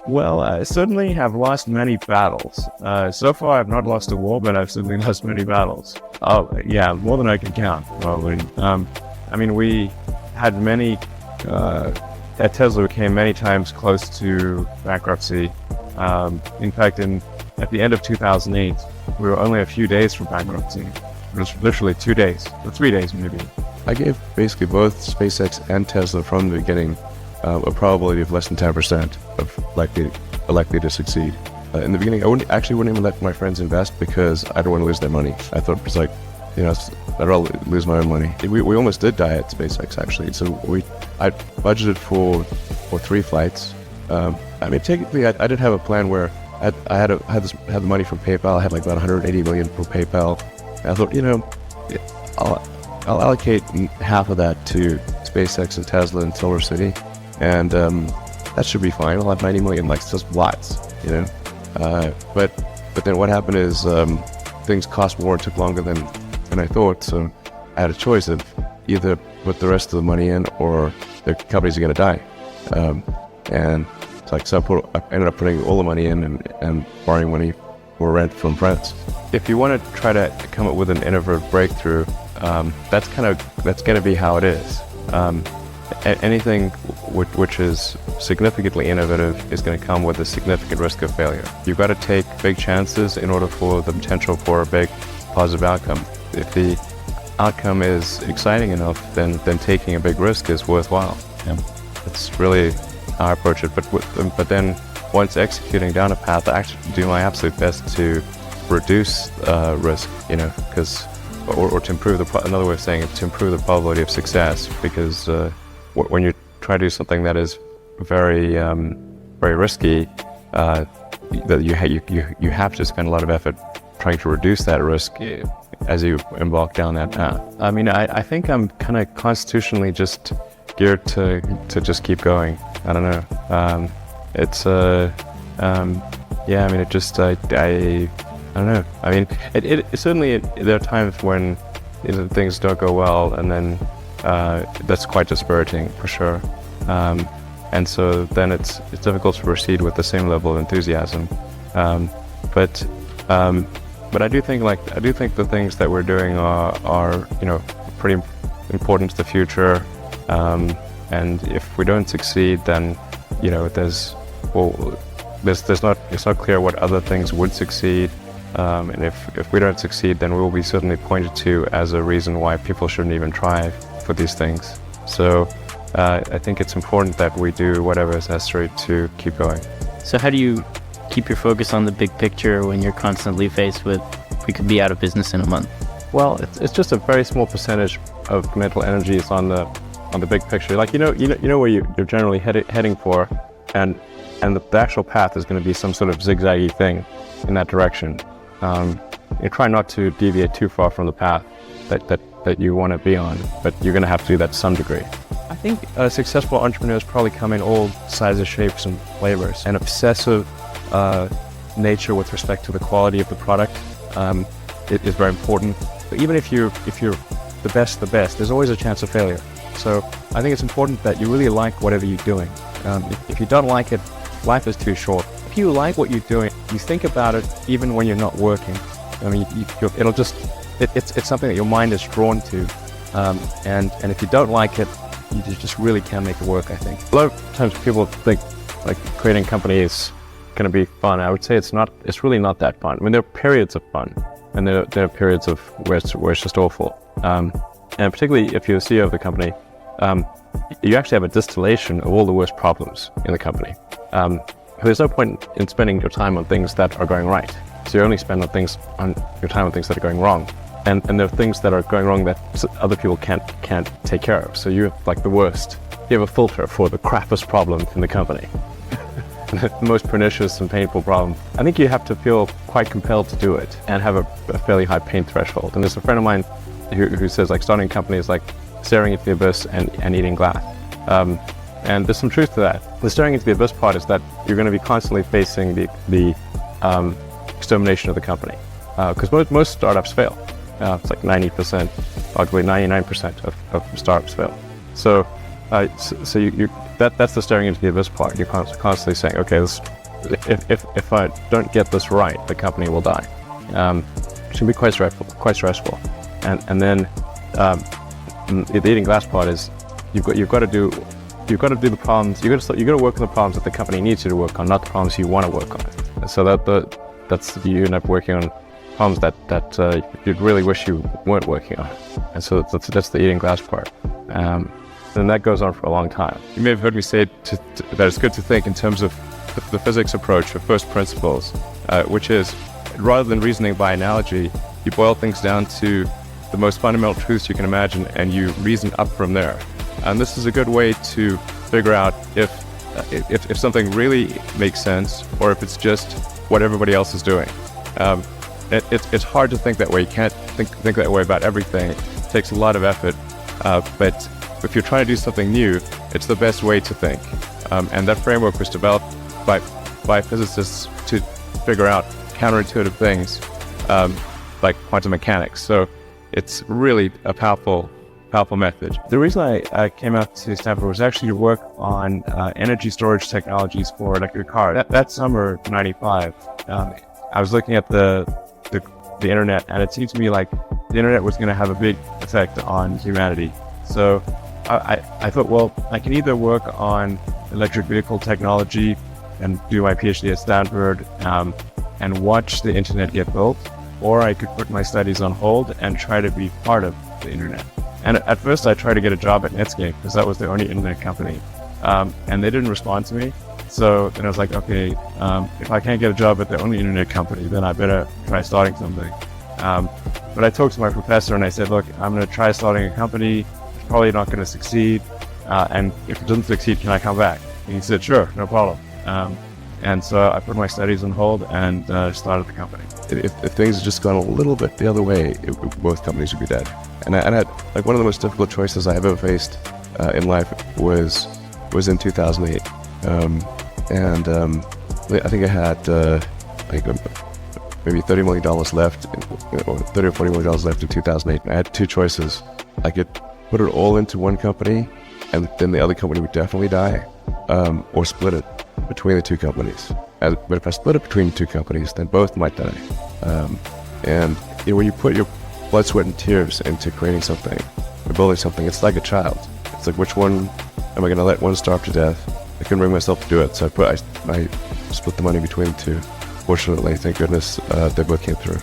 Well, I certainly have lost many battles. So far, I've not lost a war, but I've certainly lost many battles. Oh, yeah, more than I can count, probably. I mean, we had many, at Tesla, we came many times close to bankruptcy. In fact, at the end of 2008, we were only a few days from bankruptcy. It was literally 2 days, or 3 days maybe. I gave basically both SpaceX and Tesla from the beginning a probability of less than 10% of likely to succeed. In the beginning, I wouldn't even let my friends invest because I don't want to lose their money. I thought it was like, I'd rather lose my own money. We almost did die at SpaceX actually. So I budgeted for 3 flights. I mean, technically, I did have a plan where I had the money from PayPal. I had like about 180 million from PayPal. And I thought, I'll allocate half of that to SpaceX and Tesla and Silver City, and that should be fine. I'll have 90 million, like just lots, But then what happened is things cost more and took longer than I thought. So I had a choice of either put the rest of the money in or the companies are going to die. And it's like, I ended up putting all the money in and borrowing money for rent from friends. If you want to try to come up with an innovative breakthrough, that's going to be how it is. Anything which is significantly innovative is going to come with a significant risk of failure. You've got to take big chances in order for the potential for a big positive outcome. If the outcome is exciting enough, then taking a big risk is worthwhile. Yeah. It's really how I approach it. But then once executing down a path, I actually do my absolute best to reduce risk, because or to improve another way of saying it, to improve the probability of success, because when you try to do something that is very very risky, that you have to spend a lot of effort trying to reduce that risk as you embark down that path. I mean, I think I'm kind of constitutionally just geared to just keep going. I don't know. Yeah. I mean, it just I don't know. I mean, it certainly there are times when things don't go well, and then that's quite dispiriting for sure. And so then it's difficult to proceed with the same level of enthusiasm. But I do think the things that we're doing are pretty important to the future. And if we don't succeed, then it's not clear what other things would succeed. And if we don't succeed, then we will be certainly pointed to as a reason why people shouldn't even try for these things. So I think it's important that we do whatever is necessary to keep going. So how do you keep your focus on the big picture when you're constantly faced with, we could be out of business in a month? Well, it's just a very small percentage of mental energy is on the big picture. Like you know where you're generally heading for, and the actual path is going to be some sort of zigzaggy thing in that direction. You try not to deviate too far from the path that you want to be on, but you're going to have to do that to some degree. I think successful entrepreneurs probably come in all sizes, shapes, and flavors. An obsessive nature with respect to the quality of the product it is very important. But even if you're the best, there's always a chance of failure. So I think it's important that you really like whatever you're doing. If you don't like it, life is too short. If you like what you're doing, you think about it even when you're not working. I mean, it's something that your mind is drawn to. And if you don't like it, you just really can't make it work, I think. A lot of times people think like creating a company is going to be fun. I would say it's not. It's really not that fun. I mean, there are periods of fun, and there are periods of where it's just awful. And particularly if you're the CEO of the company, you actually have a distillation of all the worst problems in the company. There's no point in spending your time on things that are going right. So you only spend your time on things that are going wrong. And there are things that are going wrong that other people can't take care of. So you're like the worst. You have a filter for the crappiest problem in the company. The most pernicious and painful problem. I think you have to feel quite compelled to do it and have a fairly high pain threshold. And there's a friend of mine who says like starting a company is like staring into the abyss and eating glass. And there's some truth to that. The staring into the abyss part is that you're going to be constantly facing the extermination of the company. Because most startups fail. It's like 90%, arguably 99% of startups fail. So that's the staring into the abyss part. You're constantly saying, okay, if I don't get this right, the company will die. It can be quite stressful. And then the eating glass part is you've got to do the problems. You've got to work on the problems that the company needs you to work on, not the problems you want to work on. And so that's you end up working on problems that you'd really wish you weren't working on. And so that's the eating glass part. And that goes on for a long time. You may have heard me say that it's good to think in terms of the physics approach of first principles, which is, rather than reasoning by analogy, you boil things down to the most fundamental truths you can imagine, and you reason up from there. And this is a good way to figure out if something really makes sense, or if it's just what everybody else is doing. It's hard to think that way. You can't think that way about everything. It takes a lot of effort, but if you're trying to do something new, it's the best way to think. And that framework was developed by physicists to figure out counterintuitive things, like quantum mechanics. So it's really a powerful method. The reason I came out to Stanford was actually to work on energy storage technologies for electric cars. That summer, '95, I was looking at the internet, and it seemed to me like the internet was going to have a big effect on humanity. So I thought, well, I can either work on electric vehicle technology and do my PhD at Stanford and watch the internet get built, or I could put my studies on hold and try to be part of the internet. And at first I tried to get a job at Netscape because that was the only internet company. And they didn't respond to me. So then I was like, okay, if I can't get a job at the only internet company, then I better try starting something. But I talked to my professor and I said, look, I'm going to try starting a company. It's probably not going to succeed. And if it doesn't succeed, can I come back? And he said, sure, no problem. And so I put my studies on hold and started the company. If things had just gone a little bit the other way, both companies would be dead. And I had, like, one of the most difficult choices I ever faced in life was in 2008. I think I had maybe $30 million left, or $30 or $40 million left in 2008. And I had two choices. I could put it all into one company, and then the other company would definitely die, or split it between the two companies. But if I split it between the two companies, then both might die. And when you put your blood, sweat, and tears into creating something, or building something, it's like a child. It's like, which one am I going to let one starve to death? I couldn't bring myself to do it, so I split the money between the two. Fortunately, thank goodness, they both came through.